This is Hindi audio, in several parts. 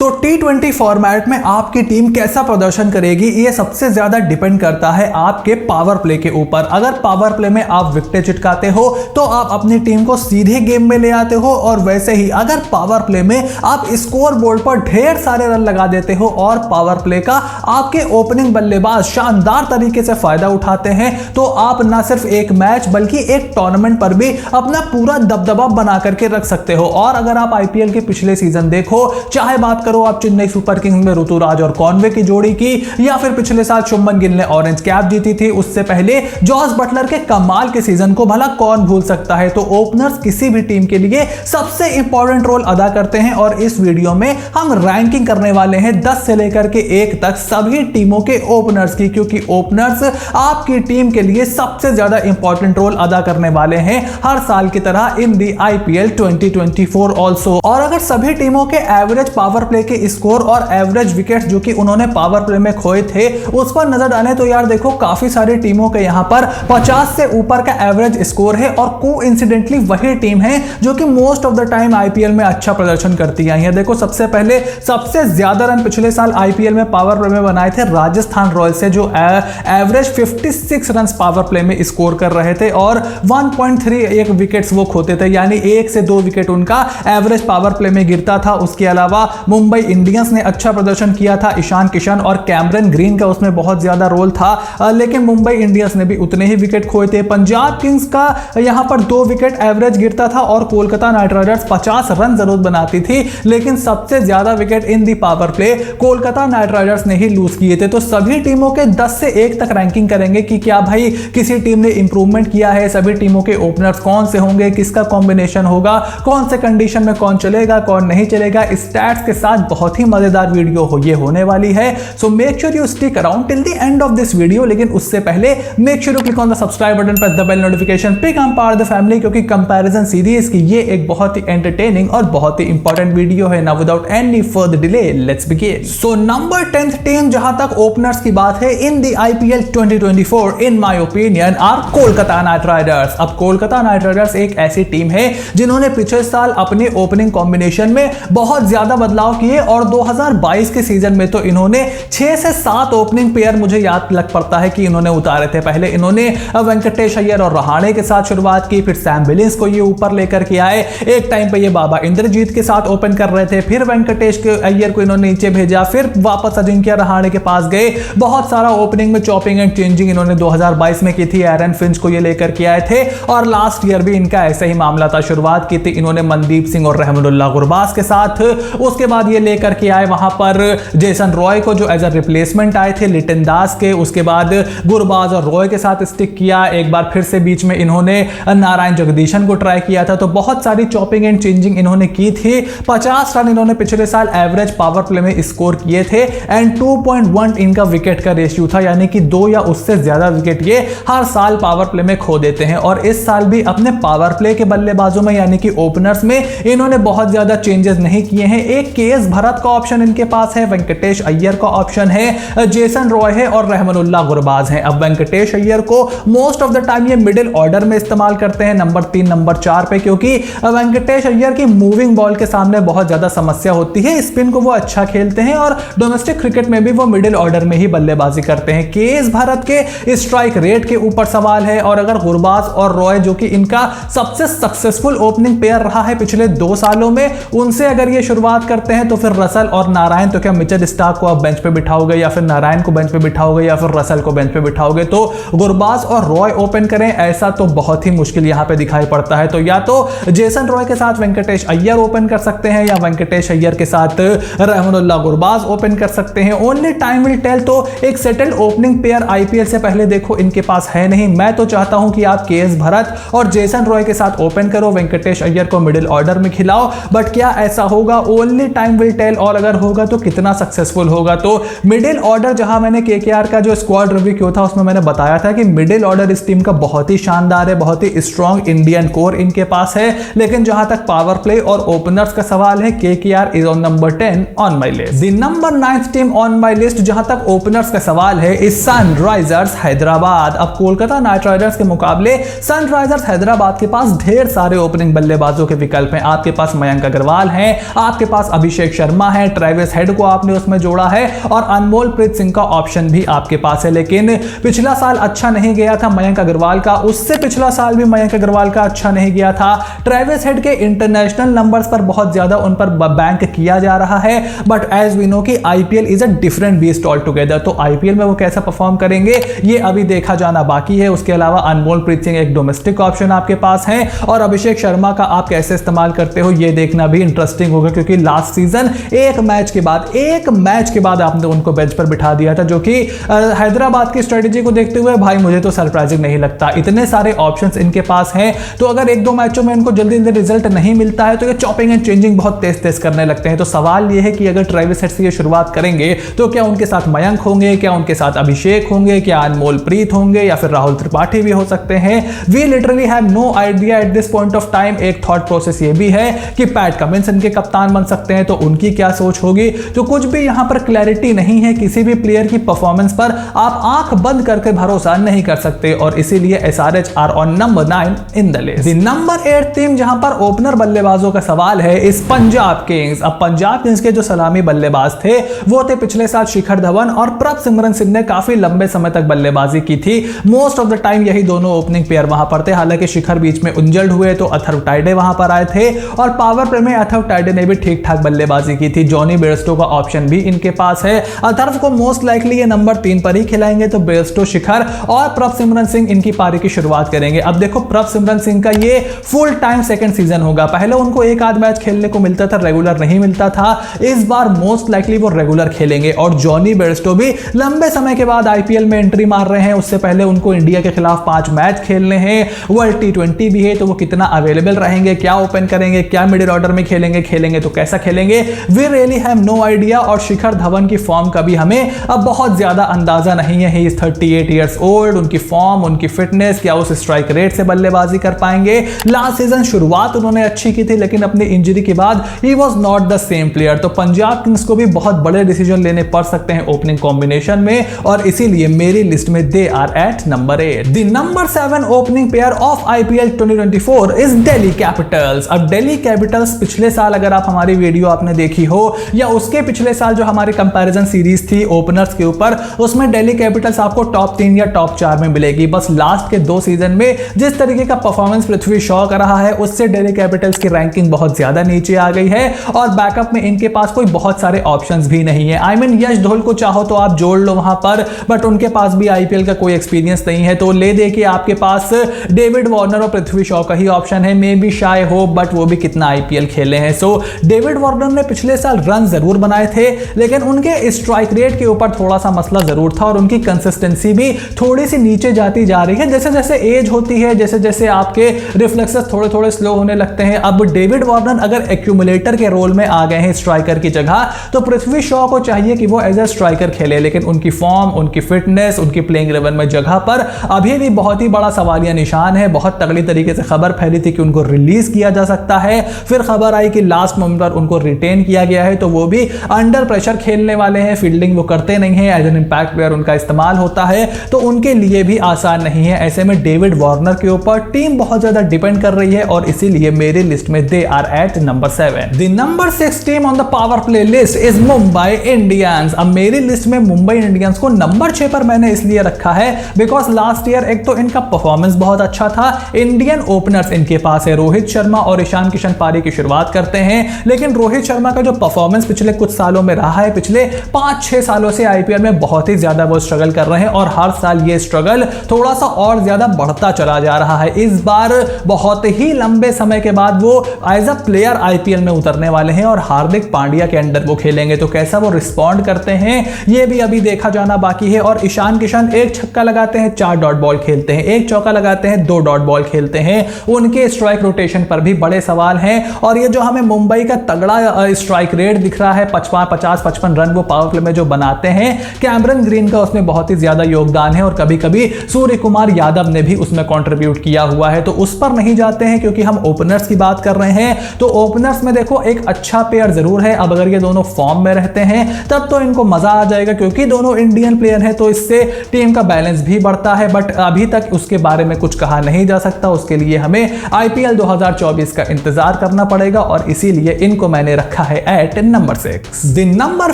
तो T20 फॉर्मेट में आपकी टीम कैसा प्रदर्शन करेगी ये सबसे ज्यादा डिपेंड करता है आपके पावर प्ले के ऊपर। अगर पावर प्ले में आप विकेटें चिटकाते हो तो आप अपनी टीम को सीधे गेम में ले आते हो, और वैसे ही अगर पावर प्ले में आप स्कोर बोर्ड पर ढेर सारे रन लगा देते हो और पावर प्ले का आपके ओपनिंग बल्लेबाज शानदार तरीके से फायदा उठाते हैं, तो आप न सिर्फ एक मैच बल्कि एक टूर्नामेंट पर भी अपना पूरा दबदबा बना करके रख सकते हो। और अगर आप आईपीएल के पिछले सीजन देखो, चाहे बात करो आप चेन्नई सुपर किंग्स में ऋतुराज और कॉनवे की जोड़ी की, या फिर पिछले साल शुभमन गिल ने ऑरेंज कैप जीती थी, उससे पहले जॉस बटलर के कमाल के सीजन को भला कौन भूल सकता है। तो ओपनर्स किसी भी टीम के लिए सबसे इंपॉर्टेंट रोल अदा करते हैं, और इस वीडियो में हम रैंकिंग करने वाले हैं 10 से लेकर के 1 तक सभी टीमों के ओपनर्स की, क्योंकि ओपनर्स आपकी टीम के लिए सबसे ज्यादा इंपॉर्टेंट रोल अदा करने वाले हैं हर साल की तरह इन दी आईपीएल 2024 ऑल्सो। और अगर सभी टीमों के एवरेज पावर प्ले के स्कोर और एवरेज विकेट्स जो कि उन्होंने पावर प्ले में खोए थे उस पर नजर डालें तो यार देखो काफी सारी टीमों के यहां पर 50 से ऊपर का एवरेज स्कोर है, और कोइंसिडेंटली वही टीम है जो कि most of the time IPL में अच्छा प्रदर्शन करती है। देखो सबसे पहले सबसे ज्यादा रन पिछले साल आईपीएल में पावर प्ले में बनाए थे राजस्थान रॉयल्स से, जो एवरेज 56 रन पावर प्ले में स्कोर कर रहे थे और 1.31 विकेट्स वो खोते थे, यानी 1 से 2 विकेट उनका एवरेज पावर प्ले में गिरता था। उसके अलावा मुंबई इंडियंस ने अच्छा प्रदर्शन किया था, ईशान किशन और कैमरन ग्रीन का उसमें बहुत ज्यादा रोल था, लेकिन मुंबई इंडियंस ने भी उतने ही विकेट खोए थे। पंजाब किंग्स का यहां पर 2 विकेट एवरेज गिरता था, और कोलकाता नाइट राइडर्स 50 रन जरूर बनाती थी, लेकिन सबसे ज्यादा wicket in the power play Kolkata Knight Riders ने ही लूज किए थे। तो सभी टीमों के 10 से 1 तक रैंकिंग करेंगे कि क्या भाई किसी टीम ने इंप्रूवमेंट किया है, सभी टीमों के ओपनर्स कौन से होंगे, किसका कॉम्बिनेशन होगा, कौन से कंडीशन में कौन चलेगा कौन नहीं चलेगा। स्टैट्स के साथ बहुत ही मजेदार वीडियो ये होने वाली है, so make sure you stick around till the end of this video. लेकिन उससे पहले make sure you click on the subscribe button, press the bell notification, become part of the family, क्योंकि कंपैरिजन सीरीज की ये एक बहुत ही एंटरटेनिंग और बहुत ही इंपॉर्टेंट वीडियो है। Now without any further delay let's begin. So number 10th team जहां तक ओपनर्स की बात है in the IPL 2024 in my opinion are Kolkata Knight Riders. अब कोलकाता नाइट राइडर्स एक ऐसी टीम है जिन्होंने पिछले साल अपने ओपनिंग कॉम्बिनेशन में बहुत ज्यादा बदलाव किए, और 2022 के सीजन में तो इन्होंने 6 से 7 ओपनिंग पेयर मुझे याद लग पड़ता है कि इन्होंने उतारे थे। पहले इन्होंने वेंकटेश अय्यर और रहाणे के साथ शुरुआत की, फिर सैम बिलिंग्स को ये ऊपर लेकर के आए, एक टाइम पे ये बाबा इंद्रजीत के साथ ओपन कर रहे थे, फिर वेंकटेश अय्यर को इन्होंने नीचे भेजा, फिर वापस अजिंक्य रहाणे के पास गए। बहुत सारा ओपनिंग में चॉपिंग एंड चेंजिंग इन्होंने 2022 में की थी, एरन फिंच को ये लेकर के आए थे, और लास्ट ईयर भी इनका ऐसा ही मामला था। शुरुआत की थी इन्होंने मनदीप सिंह और रहमतुल्लाह गुरबाज के साथ, उसके बाद ये लेकर के आए वहां पर जेसन रॉय को जो एज अ रिप्लेसमेंट आए थे लिटन दास के, उसके बाद गुरबाज और रॉय के साथ स्टिक किया, एक बार फिर से बीच में इन्होंने नारायण जगदीशन को ट्राई किया था। तो बहुत सारी चॉपिंग एंड चेंजिंग इन्होंने की थी। 50 रन इन्होंने पिछले साल एवरेज पावर प्ले में स्कोर किए थे, एंड 2.1 इनका विकेट का रेशियो था, यानी कि 2 या उससे ज्यादा विकेट ये हर साल पावर प्ले में खो देते हैं। और इस साल भी अपने पावर प्ले के बल्लेबाजों में यानी कि ओपनर्स में इन्होंने बहुत ज्यादा चेंजेस नहीं किए हैं। एक केएस भरत का ऑप्शन इनके पास है, वेंकटेश अय्यर का ऑप्शन है, जेसन रॉय है और रहमतुल्लाह गुरबाज हैं। अब वेंकटेश अय्यर को मोस्ट ऑफ द टाइम ये मिडिल ऑर्डर में इस्तेमाल करते हैं, नंबर 3 नंबर 4 पे, क्योंकि वेंकटेश अय्यर की मूविंग बॉल के सामने बहुत ज्यादा समस्या होती है। स्पिन को वो अच्छा खेलते हैं और डोमेस्टिक क्रिकेट में भी वो मिडिल ऑर्डर में ही बल्लेबाजी करते हैं। केएस भरत के स्ट्राइक रेट के ऊपर सवाल है, और अगर गुरबाज और रॉय जो कि इनका सबसे सक्सेसफुल ओपनिंग पेयर रहा है पिछले 2 सालों में, उनसे अगर ये शुरुआत करते हैं तो फिर रसल और नारायण, तो क्या मिचेल स्टार्क को आप बेंच पे बिठाओगे, या फिर नारायण को बेंच पे बिठाओगे, या फिर रसल को बेंच पे बिठाओगे? तो गुरबाज और रॉय ओपन करें ऐसा तो बहुत ही मुश्किल यहां पे दिखाई पड़ता है। तो या तो जेसन रॉय के साथ वेंकटेश अय्यर ओपन कर सकते हैं, या वेंकटेश अय्यर के साथ रहमतुल्लाह गुरबाज ओपन कर सकते हैं। Only time will tell. तो एक सेटल्ड ओपनिंग पेयर आईपीएल से पहले देखो इनके पास है नहीं। मैं तो चाहता हूं कि आप केएस भरत और जेसन रॉय के साथ ओपन करो, वेंकटेश अय्यर को मिडिल ऑर्डर में खिलाओ, बट क्या ऐसा होगा? Only time will tell. और अगर होगा तो कितना सक्सेसफुल होगा। तो मिडिल ऑर्डर, जहां मैंने केकेआर का जो स्क्वाड रिव्यू किया था उसमें मैंने बताया था कि मिडिल ऑर्डर इस टीम का बहुत ही शानदार है, बहुत ही स्ट्रॉन्ग इंडियन कोर इनके पास है। लेकिन जहां तक पावर प्ले और ओपनर्स का सवाल है, KKR is on number 10 on my list. The number 9th team on my list जहां तक ओपनर्स का सवाल है इज सनराइजर्स हैदराबाद। अब कोलकाता नाइट राइडर्स के मुकाबले सनराइजर्स हैदराबाद के पास ढेर सारे ओपनिंग बल्लेबाजों के विकल्प हैं। आपके पास मयंक अग्रवाल हैं, आपके पास अभिषेक अभिषेक शर्मा है, ट्रेविस हेड को आपने उसमें जोड़ा है और अनमोल प्रीत सिंह का ऑप्शन भी आपके पास है। लेकिन पिछला साल अच्छा नहीं गया था मयंक अग्रवाल का, उससे पिछला साल भी मयंक अग्रवाल का अच्छा नहीं गया था। ट्रेविस हेड के इंटरनेशनल नंबर्स पर बहुत ज्यादा उन पर बैंक किया जा रहा है, बट एज वी नो कि IPL is a different beast all together. तो आईपीएल में वो कैसा परफॉर्म करेंगे ये अभी देखा जाना बाकी है। उसके अलावा अनमोल प्रीत सिंह एक डोमेस्टिक ऑप्शन आपके पास है और अभिषेक शर्मा का आप कैसे इस्तेमाल करते हो ये देखना भी इंटरेस्टिंग होगा, क्योंकि लास्ट सीजन एक मैच के बाद आपने उनको बेंच पर बिठा दिया था, जो कि हैदराबाद की स्ट्रेटेजी को देखते हुए भाई मुझे तो सरप्राइजिंग नहीं लगता। इतने सारे ऑप्शंस इनके पास हैं, तो अगर एक दो मैचों में इनको जल्दी जल्दी रिजल्ट नहीं मिलता है तो ये चॉपिंग एंड चेंजिंग बहुत तेज तेज करने लगते हैं। तो सवाल ये है कि अगर ट्रेविस हेड से ये शुरुआत करेंगे तो क्या उनके साथ मयंक होंगे, क्या उनके साथ अभिषेक होंगे, क्या अनमोल प्रीत होंगे या फिर राहुल त्रिपाठी भी हो सकते हैं। We literally have no idea at this point of time. एक थॉट प्रोसेस ये भी है कि पैट कमिंस इनके कप्तान बन सकते हैं, तो उनकी क्या सोच होगी। तो कुछ भी यहां पर क्लैरिटी नहीं है, किसी भी प्लेयर की परफॉर्मेंस पर आप आंख बंद करके भरोसा नहीं कर सकते और इसीलिए SRH are on number 9 in the list. Number 8 team जहां पर ओपनर बल्लेबाजों का सवाल है इस पंजाब किंग्स। अब पंजाब किंग्स के जो सलामी बल्लेबाज थे वो थे पिछले साल शिखर धवन और प्रभसिमरन सिंह ने काफी लंबे समय तक बल्लेबाजी की थी। मोस्ट ऑफ द टाइम यही दोनों ओपनिंग प्लेयर वहां पर थे। हालांकि शिखर बीच में इंजर्ड हुए तो अथर्व टाइडे वहां पर आए थे और पावर प्ले में अथर्व टाइडे ने भी ठीक ठाक बल्लेबाजी की थी। जॉनी बेयरस्टो का ऑप्शन भी इनके पास है। अथर्व को मोस्ट लाइकली ये नंबर 3 पर ही खिलाएंगे, तो बेयरस्टो, शिखर और प्रभसिमरन सिंह इनकी पारी की शुरुआत करेंगे। अब देखो प्रभसिमरन सिंह का ये फुल टाइम सेकंड सीजन होगा। पहले उनको एक आध मैच खेलने को मिलता था, रेगुलर नहीं मिलता था। इस बार मोस्ट लाइकली वो रेगुलर खेलेंगे और जॉनी बेयरस्टो भी लंबे समय के बाद आईपीएल में एंट्री मार रहे हैं। उससे पहले उनको इंडिया के खिलाफ 5 मैच खेलने हैं, वर्ल्ड T20 भी है, तो वो कितना अवेलेबल रहेंगे, क्या ओपन करेंगे, क्या मिडिल ऑर्डर में खेलेंगे तो कैसा खेलेंगे, we really have no idea. और शिखर धवन की फॉर्म का भी हमें अब बहुत ज्यादा अंदाजा नहीं है। He is 38 years old. उनकी फॉर्म, उनकी फिटनेस, क्या उस स्ट्राइक रेट से बल्लेबाजी कर पाएंगे। लास्ट सीजन शुरुआत उन्होंने अच्छी की थी, लेकिन अपनी इंजरी के बाद he was not the same player. तो पंजाब किंग्स को भी बहुत बड़े डिसीजन लेने पड़ सकते हैं ओपनिंग कॉम्बिनेशन में और इसीलिए मेरी लिस्ट में they are at number 8। The number 7 opening player of IPL 2024 is Delhi Capitals. अब दिल्ली कैपिटल्स पिछले साल अगर आप हमारी वीडियो आपने देखी हो या उसके पिछले साल जो हमारी कंपैरिजन सीरीज थी ओपनर्स के ऊपर, उसमें दिल्ली कैपिटल्स आपको टॉप 3 या टॉप 4 में मिलेगी। बस लास्ट के 2 सीजन में जिस तरीके का परफॉर्मेंस पृथ्वी शॉ कर रहा है उससे दिल्ली कैपिटल्स की रैंकिंग बहुत ज्यादा नीचे आ गई है और बैकअप में इनके पास कोई बहुत सारे ऑप्शंस भी नहीं है। आई मीन यश धोल को चाहो तो आप जोड़ लो वहां पर, बट उनके पास भी आईपीएल का कोई एक्सपीरियंस नहीं है। तो ले दे के आपके पास डेविड वार्नर और पृथ्वी शॉ का ही ऑप्शन है। मे बी शाय हो, बट वो भी कितना आईपीएल खेले हैं। सो डेविड वार्नर ने पिछले साल रन जरूर बनाए थे, लेकिन उनके स्ट्राइक रेट के ऊपर थोड़ा सा मसला जरूर था और उनकी कंसिस्टेंसी भी थोड़ी सी नीचे जाती जा रही है। जैसे जैसे एज होती है, जैसे जैसे आपके रिफ्लेक्सेस थोड़े थोड़े स्लो होने लगते हैं। अब डेविड वार्नर अगर एक्यूमुलेटर के रोल में आ गए हैं स्ट्राइकर की जगह, तो पृथ्वी शॉ को चाहिए कि वो एज ए स्ट्राइकर खेले, लेकिन उनकी फॉर्म, उनकी फिटनेस, उनकी प्लेइंग 11 में जगह पर अभी भी बहुत ही बड़ा सवालिया निशान है। बहुत तगड़ी तरीके से खबर फैली थी कि उनको रिलीज किया जा सकता है, फिर खबर आई कि लास्ट मोमेंट पर उनको रिटेन किया गया है, तो वो भी अंडर प्रेशर खेलने वाले हैं। फील्डिंग वो करते नहीं है, एज एन इंपैक्ट प्लेयर उनका इस्तेमाल होता है, तो उनके लिए भी आसान नहीं है। ऐसे में डेविड वार्नर के ऊपर टीम बहुत ज्यादा डिपेंड कर रही है और इसीलिए मेरी लिस्ट में they are at number 7। The number 6 team on the power play list is Mumbai Indians. अब मेरी लिस्ट में मुंबई इंडियंस को नंबर 6 पर मैंने इसलिए रखा है बिकॉज लास्ट ईयर एक तो इनका परफॉर्मेंस बहुत अच्छा था। इंडियन ओपनर्स इनके पास है, रोहित शर्मा और ईशान किशन पारी की शुरुआत करते हैं, लेकिन रोहित शर्मा का जो परफॉर्मेंस पिछले कुछ सालों में रहा है, पिछले 5-6 सालों से आईपीएल में बहुत ही ज्यादा वो स्ट्रगल कर रहे हैं और हर साल ये स्ट्रगल थोड़ा सा और ज्यादा बढ़ता चला जा रहा है। इस बार बहुत ही लंबे समय के बाद वो एज अ प्लेयर आईपीएल में उतरने वाले हैं और हार्दिक पांड्या के अंडर वो खेलेंगे, तो कैसा वो रिस्पॉन्ड करते हैं ये भी अभी देखा जाना बाकी है। और ईशान किशन एक छक्का लगाते हैं 4 डॉट बॉल खेलते हैं, एक चौका लगाते हैं 2 डॉट बॉल खेलते हैं। उनके स्ट्राइक रोटेशन पर भी बड़े सवाल हैं और ये जो हमें मुंबई का तगड़ा स्ट्राइक रेट दिख रहा है 50-55 रन वो पावर प्ले में जो बनाते हैं, कैमरन ग्रीन का उसमें बहुत ही ज्यादा योगदान है और कभी कभी सूर्य कुमार यादव ने भी उसमें कंट्रीब्यूट किया हुआ है। तो उस पर नहीं जाते हैं क्योंकि हम ओपनर्स की बात कर रहे हैं। तो ओपनर्स में देखो एक अच्छा पेयर जरूर है। अब अगर ये दोनों फॉर्म में रहते हैं तब तो इनको मजा आ जाएगा क्योंकि दोनों इंडियन प्लेयर हैं, तो इससे टीम का बैलेंस भी बढ़ता है। बट अभी तक उसके बारे में कुछ कहा नहीं जा सकता, उसके लिए हमें आईपीएल 2024 का इंतजार करना पड़ेगा और इसीलिए इनको मैंने रखा रखा है at number 6। The number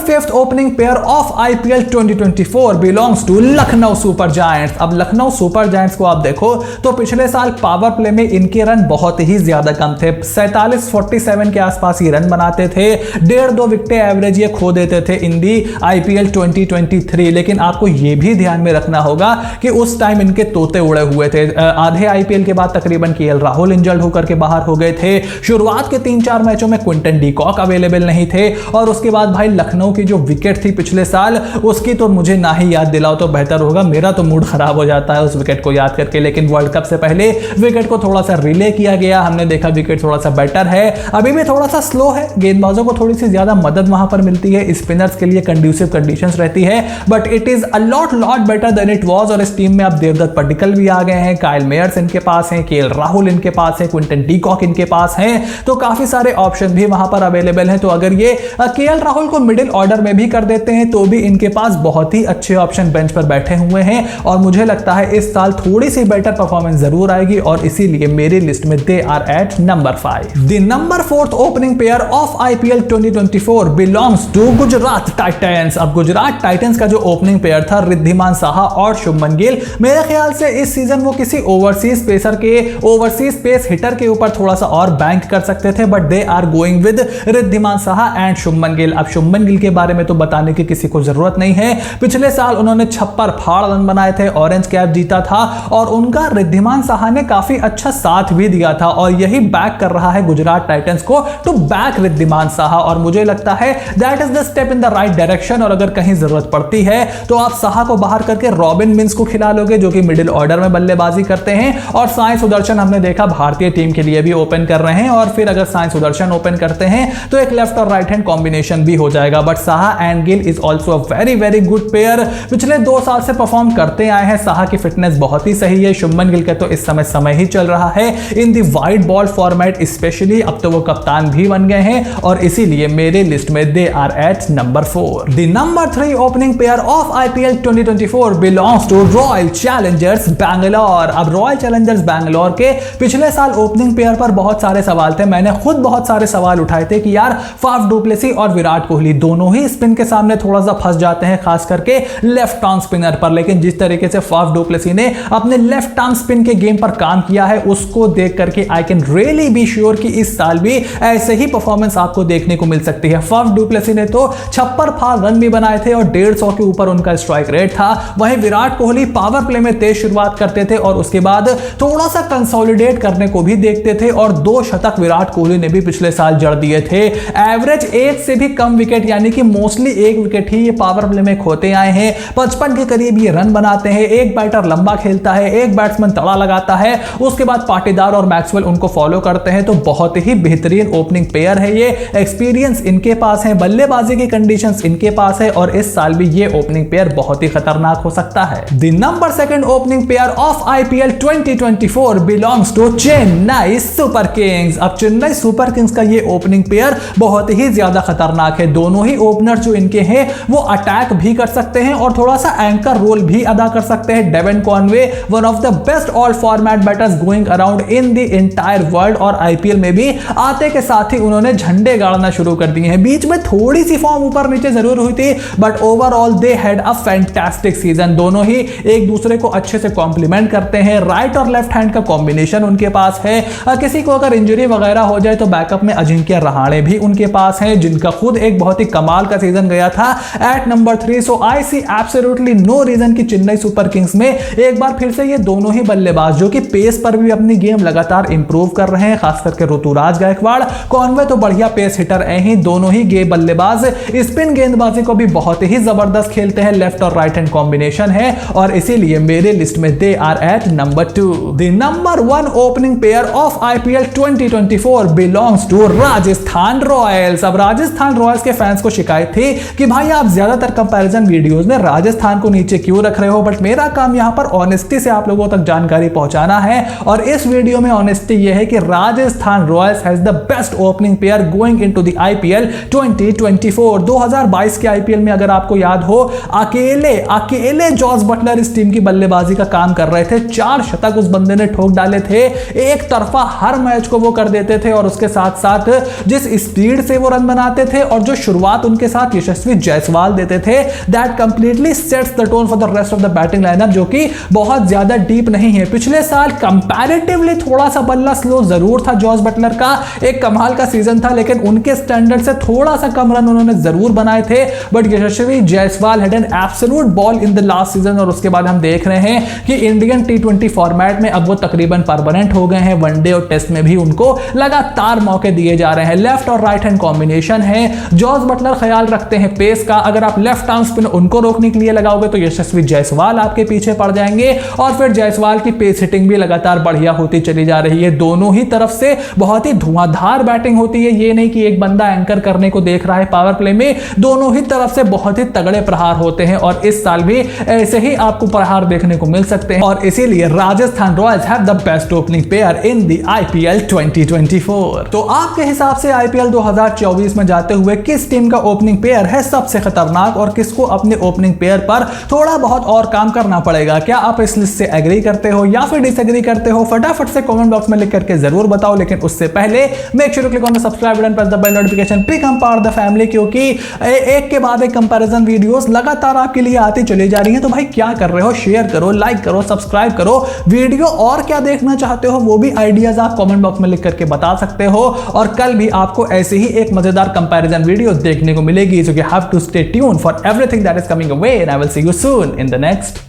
5th opening pair of IPL 2024 belongs to Lucknow Super Giants. अब लखनऊ सुपर जायंट्स को आप देखो तो पिछले साल पावर प्ले में इनके रन बहुत ही ज्यादा कम थे, 47-47 के आसपास ही रन बनाते थे, 1.5-2 विकेटें एवरेज ये खो देते थे इन दी आईपीएल 2023। लेकिन आपको ये भी ध्यान में रखना होगा कि उस टाइम इनके तोते उड़े हुए थे। आधे आईपीएल के बाद तकरीबन केएल राहुल इंजर्ड होकर के बाहर हो गए थे, शुरुआत के 3-4 मैचों में क्विंटन डी कॉक अवेलेबल नहीं थे, और उसके बाद भाई लखनऊ की जो विकेट थी पिछले साल उसकी तो मुझे ना ही याद दिलाओ तो बेहतर होगा, मेरा तो मूड खराब हो जाता है उस विकेट को याद करके। लेकिन वर्ल्ड कप से पहले विकेट को थोड़ा सा रिले किया गया, हमने देखा विकेट थोड़ा सा बेटर है, अभी भी थोड़ा सा स्लो है, गेंदबाजों को थोड़ी सी ज्यादा मदद वहां पर मिलती है, स्पिनर्स के लिए कंड्यूसिव कंडीशंस रहती है, but it is a lot better than it was. और इस टीम में अब देवदत्त पडिक्कल भी आ गए हैं, काइल मेयर्स इनके पास हैं, केएल राहुल इनके पास है, क्विंटन डी कॉक इनके पास हैं, तो काफी सारे ऑप्शन भी वहां पर अवेलेबल हैं। तो अगर ये केएल राहुल को मिडिल ऑर्डर में भी कर देते हैं तो भी इनके पास बहुत ही अच्छे ऑप्शन बेंच पर बैठे हुए हैं, और मुझे लगता है इस साल थोड़ी सी बेटर परफॉर्मेंस जरूर आएगी, और इसीलिए मेरी लिस्ट में they are at number 5। The number 4th opening pair of IPL 2024 belongs to Gujarat Titans. अब गुजरात टाइटंस का जो ओपनिंग पेयर था रिद्धिमान साहा और शुभमन गिल, मेरे ख्याल से इस सीजन वो किसी ओवरसीज पेस हिटर के ऊपर थोड़ा सा और बैंक कर सकते थे, but they are going with Riddhiman Saha and Shubman Gill. अब शुभमन गिल के बारे में तो बताने की किसी को जरूरत नहीं है, पिछले साल उन्होंने 56 फाड़ रन बनाए थे, ऑरेंज कैप जीता था, और उनका रिद्धिमान साहा ने काफी अच्छा साथ भी दिया था, और यही बैक कर रहा है गुजरात टाइटंस को टू बैक रिद्धिमान साहा, और मुझे लगता है that is the step in the right direction. और अगर कहीं जरूरत पड़ती है तो आप साहा को बाहर करके रॉबिन मिंस को खिला लोगे जो कि मिडिल ऑर्डर में बल्लेबाजी करते हैं, और साई सुदर्शन हमने देखा भारतीय टीम के लिए भी ओपन कर रहे हैं, और फिर अगर साई सुदर्शन ओपन करते हैं तो एक लेफ्ट और राइट हैंड कॉम्बिनेशन भी हो जाएगा। But Saha and Gill is also a very good pair, पिछले 2 साल से परफॉर्म करते आए हैं। साहा की फिटनेस बहुत ही सही है, शुभमन गिल का तो इस समय ही चल रहा है इन दी वाइड बॉल फॉर्मेट स्पेशली, अब तो वो कप्तान भी बन गए हैं, और इसीलिए मेरे लिस्ट में they are at number 4। The number 3 opening pair of IPL 2024 belongs to Royal Challengers Bangalore. अब रॉयल चैलेंजर्स बैंगलोर के पिछले साल ओपनिंग पेयर पर बहुत सारे सवाल थे, मैंने खुद बहुत सारे सवाल उठाए थे कि यार फाफ डु प्लेसी और विराट कोहली दोनों ही स्पिन के सामने थोड़ा सा फंस जाते हैं, खास करके लेफ्ट आर्म स्पिनर पर, लेकिन जिस तरीके से फाफ डु प्लेसी ने अपने लेफ्ट आर्म स्पिन के गेम पर काम किया है उसको देख करके I can really be sure कि इस साल भी ऐसे ही परफॉर्मेंस आपको देखने को मिल सकती है। फाफ डु प्लेसी ने तो 56 फाड़ रन भी बनाए थे और 150 के ऊपर उनका स्ट्राइक रेट था, वहीं विराट कोहली पावर प्ले में तेज शुरुआत करते थे और उसके बाद थोड़ा सा कंसोलिडेट करने को भी देखते थे, और 2 शतक विराट कोहली ने भी पिछले साल जड़ दिए थे। एवरेज 1 से भी कम विकेट यानी कि मोस्टली 1 विकेट ही ये पावर प्ले में खोते आए हैं, 55 के करीब ये रन बनाते हैं, एक बैटर लंबा खेलता है, एक बैट्समैन तड़ा लगाता है, उसके बाद पाटीदार और मैक्सवेल उनको फॉलो करते हैं, तो बहुत ही बेहतरीन ओपनिंग पेयर है ये, एक्सपीरियंस इनके पास है, बल्लेबाजी की कंडीशंस इनके पास है, और इस साल भी ये ओपनिंग पेयर बहुत ही खतरनाक हो सकता है। The number 2 opening pair of IPL 2024 belongs to Chennai Super Kings. अब चेन्नई सुपर किंग्स का ये ओपनिंग पेयर बहुत ही ज्यादा खतरनाक है, दोनों ही ओपनर जो इनके हैं वो अटैक भी कर सकते हैं और थोड़ा सा एंकर रोल भी अदा कर सकते हैं। Devon Conway one of the best all format batters going around in the entire world, और आईपीएल में भी आते के साथ ही उन्होंने झंडे गाड़ना शुरू कर दिए हैं। बीच में थोड़ी सी फॉर्म ऊपर नीचे जरूर हुई थी, but overall they had a fantastic season. दोनों ही एक दूसरे को अच्छे से कॉम्प्लीमेंट करते हैं, राइट और लेफ्ट हैंड का कॉम्बिनेशन उनके पास है, किसी को अगर इंजरी वगैरह हो जाए तो बैकअप में अजिंक्य रहाणे भी उनके पास हैं, जिनका खुद एक बहुत ही कमाल का सीजन गया था एट नंबर 3। सो आई सी एब्सोल्युटली नो रीजन कि चेन्नई सुपर किंग्स में एक बार फिर से ये दोनों ही बल्लेबाज जो कि पेस पर भी अपनी गेम लगातार इंप्रूव कर रहे हैं, खास करके ऋतुराज गायकवाड़, कॉनवे तो बढ़िया पेस हिटर हैं, दोनों ही गे बल्लेबाज स्पिन गेंदबाजी को भी बहुत ही जबरदस्त खेलते हैं, लेफ्ट और राइट हैंड कॉम्बिनेशन है, और इसीलिए मेरे लिस्ट में they are at number 2। The number 1 opening pair of IPL 2024 belongs to Rajasthan Royals. अब राजस्थान रॉयल्स के फैंस को शिकायत थी कि भाई आप ज्यादातर कंपैरिजन वीडियोस में राजस्थान को नीचे क्यों रख रहे हो, बट मेरा काम यहां पर ऑनेस्टी से आप लोगों तक जानकारी पहुंचाना है, और इस वीडियो में ऑनेस्टी यह है कि Rajasthan Royals has the best opening pair going into the IPL 2024। 2022 के आईपीएल में अगर आपको याद हो, अकेले जॉस बटलर इस टीम की बल्लेबाजी का काम कर रहे थे, 4 शतक उस बंदे ने ठोक डाले थे, एक तरफा हर मैच को वो कर देते थे, और उसके साथ साथ जिस स्पीड से वो रन बनाते थे और जो शुरुआत उनके साथ यशस्वी जायसवाल देते थे, that completely sets the tone for the rest of the batting lineup, जो कि बहुत ज्यादा डीप नहीं है। पिछले साल कंपैरेटिवली थोड़ा सा बल्ला स्लो जरूर था जॉस बटलर का, एक कमाल का सीजन था, लेकिन उनके स्टैंडर्ड से थोड़ा सा कम रन उन्होंने जरूर बनाए थे। But Yashasvi Jaiswal had an absolute ball in the last season, और उसके बाद हम देख रहे हैं कि इंडियन टी20 फॉर्मेट में अब वो तकरीबन परमानेंट हो गए हैं। वनडे और टेस्ट में भी उनको लगातार मौके दिए जा रहे हैं। लेफ्ट और राइट हैंड कॉम्बिनेशन है। जॉस बटलर ख्याल रखते हैं पेस का, अगर आप लेफ्ट आर्म स्पिन उनको रोकने के लिए लगाओगे तो यशस्वी जायसवाल आपके पीछे पड़ जाएंगे, और फिर जायसवाल की पेस हिटिंग भी लगातार बढ़िया होती चली जा रही है। दोनों ही तरफ से बहुत ही धुआंधार बैटिंग होती है, ये नहीं कि एक बंदा एंकर करने को देख रहा है पावर प्ले में, दोनों ही तरफ से बहुत ही तगड़े प्रहार होते हैं, और इस साल भी ऐसे ही आपको प्रहार देखने को मिल सकते हैं। और इसीलिए Rajasthan Royals have the best opening pair in the IPL 2024। तो आपके हिसाब से आईपीएल 2024 में जाते हुए किस टीम का ओपनिंग पेयर है सबसे खतरनाक, और किसको अपने ओपनिंग पेयर पर थोड़ा बहुत और काम करना पड़ेगा? क्या आप इस लिस्ट से एग्री करते हो या फिर डिसएग्री करते हो? फटाफट से कमेंट बॉक्स में लिख करके जरूर बताओ। लेकिन उससे पहले make sure to click on the subscribe button, press the bell notification, become part of the family, क्योंकि एक के बाद एक कंपैरिजन वीडियोस लगातार आपके लिए आती चली जा रही हैं। तो भाई क्या कर रहे हो? शेयर करो, लाइक करो, सब्सक्राइब करो। वीडियो और क्या देखना चाहते हो वो भी आइडियाज आप कमेंट बॉक्स में लिख करके बता सकते हो, और कल भी आपको ऐसे ही एक मजेदार कंपैरिजन वीडियो देखने को मिलेगी। So you have to stay tune for everything that is coming away, and I will see you soon in the next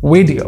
video.